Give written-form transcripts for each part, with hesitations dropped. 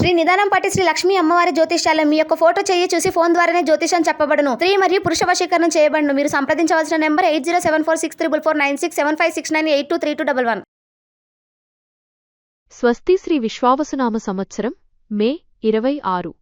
శ్రీ నిదానం పాటి శ్రీ లక్ష్మీ అమ్మవారి జ్యోతిష్యాలయం. మీ యొక్క ఫోటో చేయి చూసి ఫోన్ ద్వారానే జ్యోతిషం చెప్పబడును. స్త్రీ మరియు పురుష వశీకరణం చేయబడును. మీరు సంప్రదించవలసిన నెంబర్ 8074644968232211. స్వస్తి శ్రీ విశ్వావసునామ సంవత్సరం మే 26.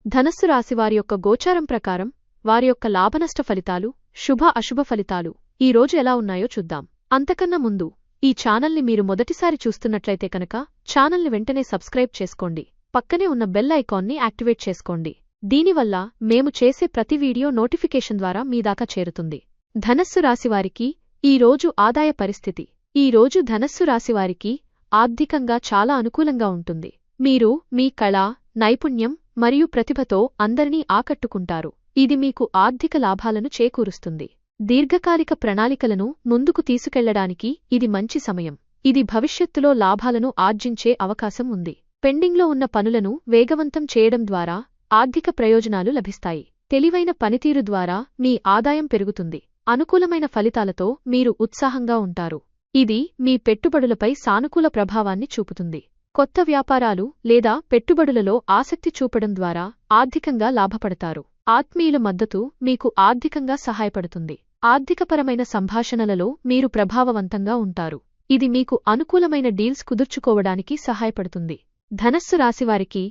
ధనస్సు రాశివారి యొక్క గోచారం ప్రకారం వారి యొక్క లాభనష్ట ఫలితాలు, శుభ అశుభ ఫలితాలు ఈ రోజు ఎలా ఉన్నాయో చూద్దాం. అంతకన్నా ముందు ఈ ఛానల్ని మీరు మొదటిసారి చూస్తున్నట్లయితే కనుక ఛానల్ని వెంటనే సబ్స్క్రైబ్ చేసుకోండి. పక్కనే ఉన్న బెల్ ఐకాన్ని యాక్టివేట్ చేసుకోండి. దీనివల్ల మేము చేసే ప్రతి వీడియో నోటిఫికేషన్ ద్వారా మీ దాకా చేరుతుంది. ధనస్సు రాశివారికి ఈ రోజు ఆదాయ పరిస్థితి. ఈ రోజు ధనస్సు రాశివారికి ఆర్థికంగా చాలా అనుకూలంగా ఉంటుంది. మీరు మీ కళ, నైపుణ్యం మరియు ప్రతిభతో అందరినీ ఆకట్టుకుంటారు. ఇది మీకు ఆర్థిక లాభాలను చేకూరుస్తుంది. దీర్ఘకాలిక ప్రణాళికలను ముందుకు తీసుకెళ్లడానికి ఇది మంచి సమయం. ఇది భవిష్యత్తులో లాభాలను ఆర్జించే అవకాశం ఉంది. పెండింగ్లో ఉన్న పనులను వేగవంతం చేయడం ద్వారా ఆర్థిక ప్రయోజనాలు లభిస్తాయి. తెలివైన పనితీరు ద్వారా మీ ఆదాయం పెరుగుతుంది. అనుకూలమైన ఫలితాలతో మీరు ఉత్సాహంగా ఉంటారు. ఇది మీ పెట్టుబడులపై సానుకూల ప్రభావాన్ని చూపుతుంది. కొత్త వ్యాపారాలు లేదా పెట్టుబడులలో ఆసక్తి చూపడం ద్వారా ఆర్థికంగా లాభపడతారు. ఆత్మీయుల మద్దతు మీకు ఆర్థికంగా సహాయపడుతుంది. ఆర్థికపరమైన సంభాషణలలో మీరు ప్రభావవంతంగా ఉంటారు. ఇది మీకు అనుకూలమైన డీల్స్ కుదుర్చుకోవడానికి సహాయపడుతుంది. ధనస్సు రాశివారికి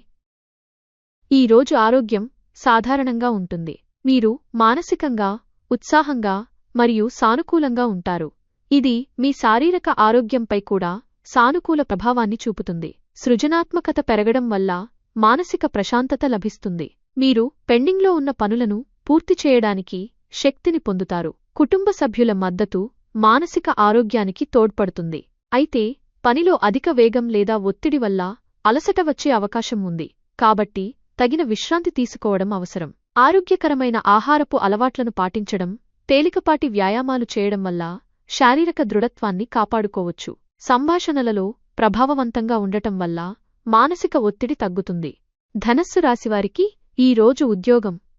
ఈ రోజు ఆరోగ్యం సాధారణంగా ఉంటుంది. మీరు మానసికంగా, ఉత్సాహంగా మరియు సానుకూలంగా ఉంటారు. ఇది మీ శారీరక ఆరోగ్యంపై కూడా సానుకూల ప్రభావాన్ని చూపుతుంది. సృజనాత్మకత పెరగడం వల్ల మానసిక ప్రశాంతత లభిస్తుంది. మీరు పెండింగ్లో ఉన్న పనులను పూర్తి చేయడానికి శక్తిని పొందుతారు. కుటుంబ సభ్యుల మద్దతు మానసిక ఆరోగ్యానికి తోడ్పడుతుంది. అయితే పనిలో అధిక వేగం లేదా ఒత్తిడి వల్ల అలసట వచ్చే అవకాశం ఉంది. కాబట్టి తగిన విశ్రాంతి తీసుకోవడం అవసరం. ఆరోగ్యకరమైన ఆహారపు అలవాట్లను పాటించడం, తేలికపాటి వ్యాయామాలు చేయడం వల్ల శారీరక దృఢత్వాన్ని కాపాడుకోవచ్చు. సంభాషణలలో ప్రభావవంతంగా ఉండటం వల్ల మానసిక ఒత్తిడి తగ్గుతుంది. ధనస్సు రాశివారికి ఈ రోజు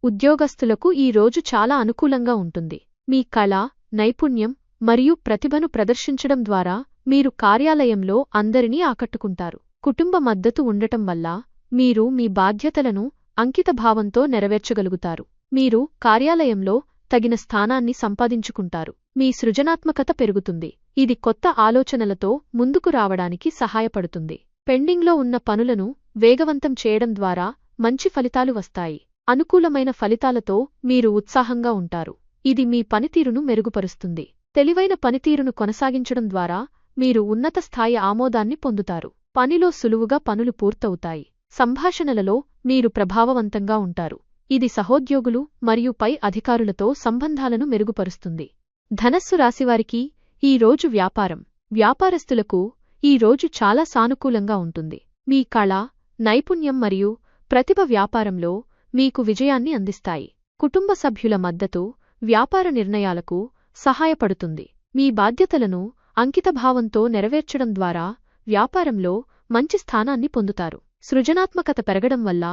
ఉద్యోగస్తులకు ఈ రోజు చాలా అనుకూలంగా ఉంటుంది. మీ కళ, నైపుణ్యం మరియు ప్రతిభను ప్రదర్శించడం ద్వారా మీరు కార్యాలయంలో అందరినీ ఆకట్టుకుంటారు. కుటుంబ మద్దతు ఉండటం వల్ల మీరు మీ బాధ్యతలను అంకితభావంతో నెరవేర్చగలుగుతారు. మీరు కార్యాలయంలో తగిన స్థానాన్ని సంపాదించుకుంటారు. మీ సృజనాత్మకత పెరుగుతుంది. ఇది కొత్త ఆలోచనలతో ముందుకు రావడానికి సహాయపడుతుంది. పెండింగ్లో ఉన్న పనులను వేగవంతం చేయడం ద్వారా మంచి ఫలితాలు వస్తాయి. అనుకూలమైన ఫలితాలతో మీరు ఉత్సాహంగా ఉంటారు. ఇది మీ పనితీరును మెరుగుపరుస్తుంది. తెలివైన పనితీరును కొనసాగించడం ద్వారా మీరు ఉన్నత స్థాయి ఆమోదాన్ని పొందుతారు. పనిలో సులువుగా పనులు పూర్తవుతాయి. సంభాషణలలో మీరు ప్రభావవంతంగా ఉంటారు. ఇది సహోద్యోగులు మరియు పై అధికారులతో సంబంధాలను మెరుగుపరుస్తుంది. ధనస్సు రాశివారికి ఈ రోజు వ్యాపారస్తులకు ఈ రోజు చాలా సానుకూలంగా ఉంటుంది. మీ కళ, నైపుణ్యం మరియు ప్రతిభ వ్యాపారంలో మీకు విజయాన్ని అందిస్తాయి. కుటుంబ సభ్యుల మద్దతు వ్యాపార నిర్ణయాలకు సహాయపడుతుంది. మీ బాధ్యతలను అంకితభావంతో నెరవేర్చడం ద్వారా వ్యాపారంలో మంచి స్థానాన్ని పొందుతారు. సృజనాత్మకత పెరగడం వల్ల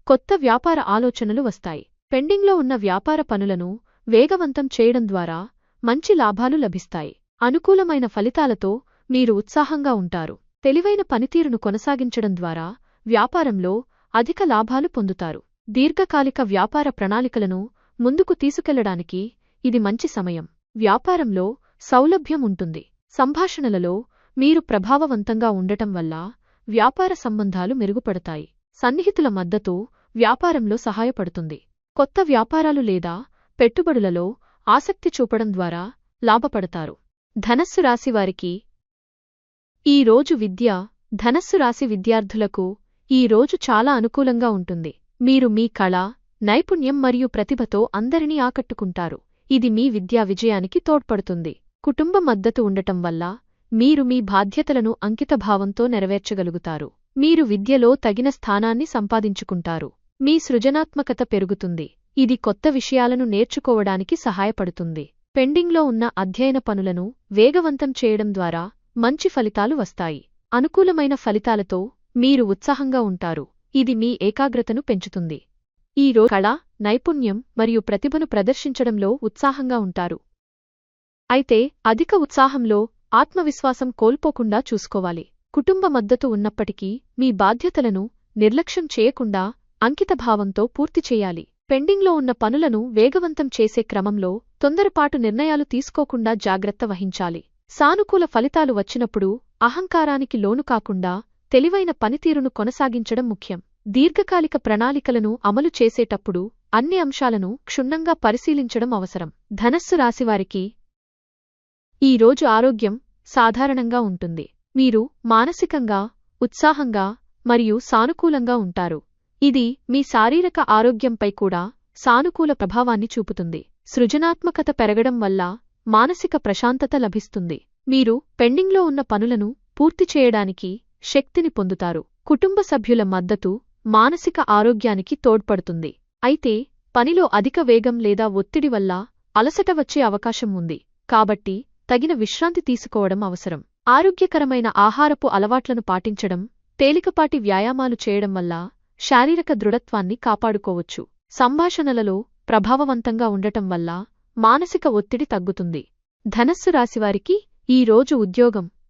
కొత్త వ్యాపార ఆలోచనలు వస్తాయి. పెండింగ్లో ఉన్న వ్యాపార పనులను వేగవంతం చేయడం ద్వారా మంచి లాభాలు లభిస్తాయి. అనుకూలమైన ఫలితాలతో మీరు ఉత్సాహంగా ఉంటారు. తెలివైన పనితీరును కొనసాగించడం ద్వారా వ్యాపారంలో అధిక లాభాలు పొందుతారు. దీర్ఘకాలిక వ్యాపార ప్రణాళికలను ముందుకు తీసుకెళ్లడానికి ఇది మంచి సమయం. వ్యాపారంలో సౌలభ్యం ఉంటుంది. సంభాషణలలో మీరు ప్రభావవంతంగా ఉండటం వల్ల వ్యాపార సంబంధాలు మెరుగుపడతాయి. సన్నిహితుల మద్దతు వ్యాపారంలో సహాయపడుతుంది. కొత్త వ్యాపారాలు లేదా పెట్టుబడులలో ఆసక్తి చూపడం ద్వారా లాభపడతారు. ధనస్సు రాశివారికి ఈ రోజు ధనస్సు రాశి విద్యార్థులకు ఈ రోజు చాలా అనుకూలంగా ఉంటుంది. మీరు మీ కళ, నైపుణ్యం మరియు ప్రతిభతో అందరినీ ఆకట్టుకుంటారు. ఇది మీ విద్యా విజయానికి తోడ్పడుతుంది. కుటుంబ మద్దతు ఉండటం వల్ల మీరు మీ బాధ్యతలను అంకితభావంతో నెరవేర్చగలుగుతారు. మీరు విద్యలో తగిన స్థానాన్ని సంపాదించుకుంటారు. మీ సృజనాత్మకత పెరుగుతుంది. ఇది కొత్త విషయాలను నేర్చుకోవడానికి సహాయపడుతుంది. పెండింగ్లో ఉన్న అధ్యయన పనులను వేగవంతం చేయడం ద్వారా మంచి ఫలితాలు వస్తాయి. అనుకూలమైన ఫలితాలతో మీరు ఉత్సాహంగా ఉంటారు. ఇది మీ ఏకాగ్రతను పెంచుతుంది. ఈ రోజు కళ, నైపుణ్యం మరియు ప్రతిభను ప్రదర్శించడంలో ఉత్సాహంగా ఉంటారు. అయితే అధిక ఉత్సాహంలో ఆత్మవిశ్వాసం కోల్పోకుండా చూసుకోవాలి. కుటుంబ మద్దతు ఉన్నప్పటికీ మీ బాధ్యతలను నిర్లక్ష్యం చేయకుండా అంకితభావంతో పూర్తి చేయాలి. పెండింగ్లో ఉన్న పనులను వేగవంతం చేసే క్రమంలో తొందరపాటు నిర్ణయాలు తీసుకోకుండా జాగ్రత్త వహించాలి. సానుకూల ఫలితాలు వచ్చినప్పుడు అహంకారానికి లోను కాకుండా తెలివైన పనితీరును కొనసాగించడం ముఖ్యం. దీర్ఘకాలిక ప్రణాళికలను అమలు చేసేటప్పుడు అన్ని అంశాలను క్షుణ్ణంగా పరిశీలించడం అవసరం. ధనస్సు రాశివారికి ఈ రోజు ఆరోగ్యం సాధారణంగా ఉంటుంది. మీరు మానసికంగా ఉత్సాహంగా మరియు సానుకూలంగా ఉంటారు. ఇది మీ శారీరక ఆరోగ్యంపై కూడా సానుకూల ప్రభావాన్ని చూపుతుంది. సృజనాత్మకత పెరగడం వల్ల మానసిక ప్రశాంతత లభిస్తుంది. మీరు పెండింగ్లో ఉన్న పనులను పూర్తి చేయడానికి శక్తిని పొందుతారు. కుటుంబ సభ్యుల మద్దతు మానసిక ఆరోగ్యానికి తోడ్పడుతుంది. అయితే పనిలో అధిక వేగం లేదా ఒత్తిడి వల్ల అలసట వచ్చే అవకాశం ఉంది. కాబట్టి తగిన విశ్రాంతి తీసుకోవడం అవసరం. ఆరోగ్యకరమైన ఆహారపు అలవాట్లను పాటించడం, తేలికపాటి వ్యాయామాలు చేయడం వల్ల శారీరక దృఢత్వాన్ని కాపాడుకోవచ్చు. సంభాషణలలో ప్రభావవంతంగా ఉండటం వల్ల మానసిక ఒత్తిడి తగ్గుతుంది. ధనస్సు రాశివారికి ఈ రోజు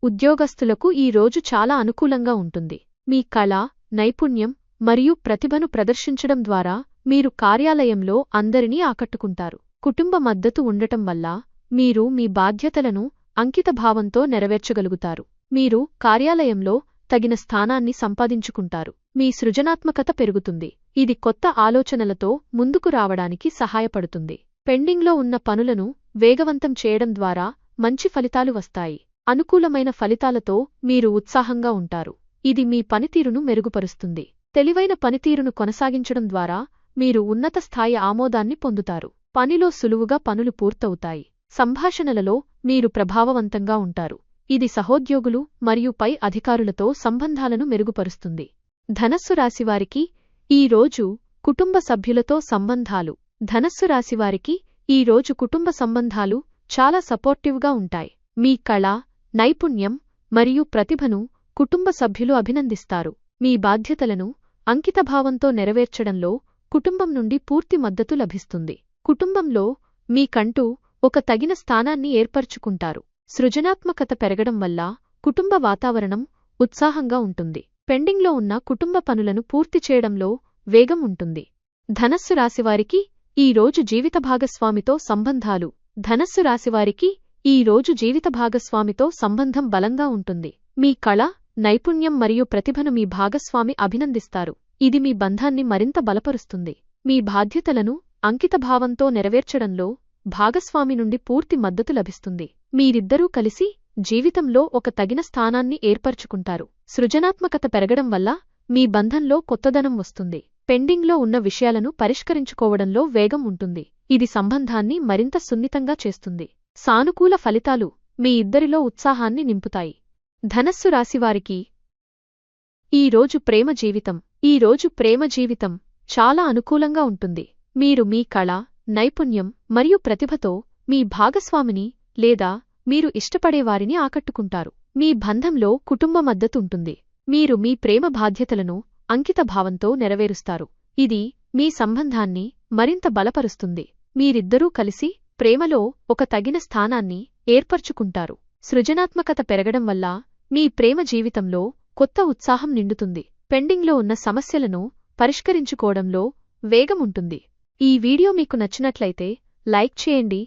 ఉద్యోగస్తులకు ఈ రోజు చాలా అనుకూలంగా ఉంటుంది. మీ కళ, నైపుణ్యం మరియు ప్రతిభను ప్రదర్శించడం ద్వారా మీరు కార్యాలయంలో అందరినీ ఆకట్టుకుంటారు. కుటుంబ మద్దతు ఉండటం వల్ల మీరు మీ బాధ్యతలను అంకితభావంతో నెరవేర్చగలుగుతారు. మీరు కార్యాలయంలో తగిన స్థానాన్ని సంపాదించుకుంటారు. మీ సృజనాత్మకత పెరుగుతుంది. ఇది కొత్త ఆలోచనలతో ముందుకు రావడానికి సహాయపడుతుంది. పెండింగ్లో ఉన్న పనులను వేగవంతం చేయడం ద్వారా మంచి ఫలితాలు వస్తాయి. అనుకూలమైన ఫలితాలతో మీరు ఉత్సాహంగా ఉంటారు. ఇది మీ పనితీరును మెరుగుపరుస్తుంది. తెలివైన పనితీరును కొనసాగించడం ద్వారా మీరు ఉన్నత స్థాయి ఆమోదాన్ని పొందుతారు. పనిలో సులువుగా పనులు పూర్తవుతాయి. సంభాషణలలో మీరు ప్రభావవంతంగా ఉంటారు. ఇది సహోద్యోగులు మరియు పై అధికారులతో సంబంధాలను మెరుగుపరుస్తుంది. ధనస్సు రాశివారికి ఈ రోజు కుటుంబ సభ్యులతో సంబంధాలు. ధనస్సు రాశివారికి ఈ రోజు కుటుంబ సంబంధాలు చాలా సపోర్టివ్గా ఉంటాయి. మీ కళ, నైపుణ్యం మరియు ప్రతిభను కుటుంబ సభ్యులు అభినందిస్తారు. మీ బాధ్యతలను అంకితభావంతో నెరవేర్చడంలో కుటుంబం నుండి పూర్తి మద్దతు లభిస్తుంది. కుటుంబంలో మీకంటూ ఒక తగిన స్థానాన్ని ఏర్పరచుకుంటారు. సృజనాత్మకత పెరగడం వల్ల కుటుంబ వాతావరణం ఉత్సాహంగా ఉంటుంది. పెండింగ్లో ఉన్న కుటుంబ పనులను పూర్తి చేయడంలో వేగం ఉంటుంది. ధనస్సు రాశివారికి ఈ రోజు జీవిత భాగస్వామితో సంబంధాలు. ధనస్సు రాశివారికి ఈ రోజు జీవిత భాగస్వామితో సంబంధం బలంగా ఉంటుంది. మీ కళ, నైపుణ్యం మరియు ప్రతిభను మీ భాగస్వామి అభినందిస్తారు. ఇది మీ బంధాన్ని మరింత బలపరుస్తుంది. మీ బాధ్యతలను అంకితభావంతో నెరవేర్చడంలో భాగస్వామి నుండి పూర్తి మద్దతు లభిస్తుంది. మీరిద్దరూ కలిసి జీవితంలో ఒక తగిన స్థానాన్ని ఏర్పరచుకుంటారు. సృజనాత్మకత పెరగడం వల్ల మీ బంధంలో కొత్తదనం వస్తుంది. పెండింగ్లో ఉన్న విషయాలను పరిష్కరించుకోవడంలో వేగం ఉంటుంది. ఇది సంబంధాన్ని మరింత సున్నితంగా చేస్తుంది. సానుకూల ఫలితాలు మీ ఇద్దరిలో ఉత్సాహాన్ని నింపుతాయి. ధనస్సు రాశివారికి ఈ రోజు ప్రేమ జీవితం చాలా అనుకూలంగా ఉంటుంది. మీరు మీ కళ, నైపుణ్యం మరియు ప్రతిభతో మీ భాగస్వామిని లేదా మీరు ఇష్టపడేవారిని ఆకట్టుకుంటారు. మీ బంధంలో కుటుంబ మద్దతు ఉంటుంది. మీరు మీ ప్రేమ బాధ్యతలను అంకితభావంతో నెరవేరుస్తారు. ఇది మీ సంబంధాన్ని మరింత బలపరుస్తుంది. మీరిద్దరూ కలిసి ప్రేమలో ఒక తగిన స్థానాన్ని ఏర్పరచుకుంటారు. సృజనాత్మకత పెరగడం వల్ల మీ ప్రేమ జీవితంలో కొత్త ఉత్సాహం నిండుతుంది. పెండింగ్లో ఉన్న సమస్యలను పరిష్కరించుకోవడంలో వేగం ఉంటుంది. ఈ వీడియో మీకు నచ్చినట్లయితే లైక్ చేయండి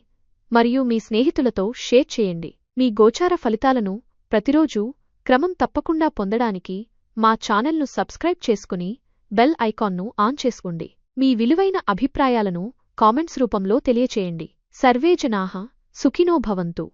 మరియు మీ స్నేహితులతో షేర్ చేయండి. మీ గోచార ఫలితాలను ప్రతిరోజూ క్రమం తప్పకుండా పొందడానికి మా ఛానల్ను సబ్స్క్రైబ్ చేసుకుని బెల్ ఐకాన్ను ఆన్ చేసుకోండి. మీ విలువైన అభిప్రాయాలను కామెంట్స్ రూపంలో తెలియచేయండి. సర్వే జనాః సుఖినో భవంతు.